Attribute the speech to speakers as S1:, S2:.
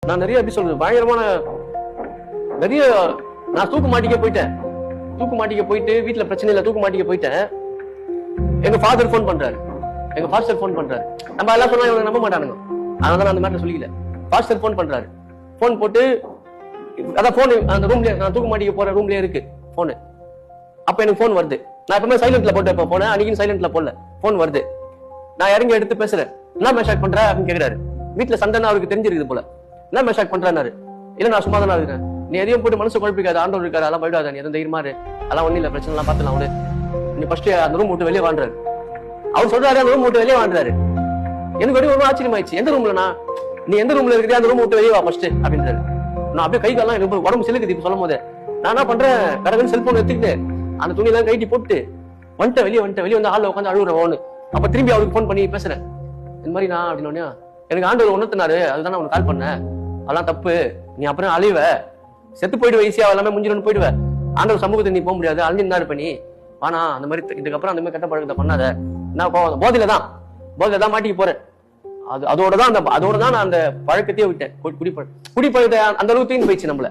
S1: நான் நிறைய எப்படி சொல்றது பயங்கரமான நிறைய நான் தூக்கு மாட்டிக்க போயிட்டு வீட்டுல பிரச்சனை இல்ல தூக்கு மாட்டிக்க போயிட்டேன். எங்க ஃபாதர் போன் பண்றாரு, எங்க பாஸ்டர் போன் பண்றாரு. நம்ம எல்லாம் சொன்னா இவங்க நம்ப மாட்டானுங்க, அதனால நான் அந்த மேட்டர் சொல்லிக்கல. பாஸ்டர் போன் பண்றாரு, போன் போட்டு அதான் போன் அந்த ரூம்ல நான் தூக்கு மாட்டிக்க போற ரூம்லயே இருக்கு போனு. அப்ப எனக்கு போன் வருது. நான் எப்பவுமே சைலண்ட்ல போட்டு போனேன், அன்னைக்கு சைலண்ட்ல போடல. போன் வருது, நான் இறங்கி எடுத்து பேசுறேன். என்ன மெசேஜ் பண்ற அப்படின்னு கேக்குறாரு. வீட்டுல சண்டைன்னு அவருக்கு தெரிஞ்சிருக்குது போல. என்ன மெசேஜ் பண்றாரு? இல்ல நான் சும்மா தானே இருக்கேன், நீ எதையும் போட்டு மனசு குழப்பிக்காது, ஆண்டவர் இருக்காரு, அதெல்லாம் போயிடாத, நீ எதுவும் தைரியமா இரு, அதெல்லாம் ஒண்ணு இல்ல, பிரச்சனை எல்லாம் பாத்துலாம் அவரு, நீ ஃபர்ஸ்ட் அந்த ரூம் விட்டு வெளியே வாழ்றாரு. அவர் சொல்றாரு அந்த ரூம் விட்டு வெளியே வாழ்றாரு. எனக்கு ஒரு ஆச்சரியமாயிடுச்சு. எந்த ரூம்ல நீ எந்த ரூம்ல இருக்கிறியா அந்த ரூம் விட்டு வெளியே வா ஃபர்ஸ்ட் அப்படின்றாரு. நான் அப்படியே கை காலம் எனக்கு உடம்பு சிலுக்குது இப்ப சொல்லும் போது. நான் என்ன பண்றேன், கடவுள் செல்போன் எடுத்துக்கிட்டு அந்த துணியெல்லாம் கைட்டி போட்டு வெளியே வந்து ஆள்ல உட்காந்து அழுகுறோன்னு. அப்ப திரும்பி அவருக்கு போன் பண்ணி பேசுறேன், இந்த மாதிரி நான் அப்படின்னு. எனக்கு ஆண்டவர் உணர்த்தினாரு, அதுதான் உனக்கு கால் பண்ணேன், அதெல்லாம் தப்பு, நீ அப்புறம் அழிவ, செத்து போயிடுவ, ஈஸியா எல்லாமே முடிஞ்சிடும் போயிடுவ, ஆண்டவர் சமூகத்தை நீ போக முடியாது, அழிஞ்சிருந்தா இருப்ப நீ, ஆனா அந்த மாதிரி இதுக்கப்புறம் அந்த மாதிரி கெட்ட பழக்கத்தை பண்ணாத. நான் போதையில தான் மாட்டிக்க போறேன். அதோட தான் நான் அந்த பழக்கத்தையே விட்டேன். குடிப்பழக்கத்தை அந்த அளவுக்கு தீர்ந்து போயிடுச்சு நம்மள.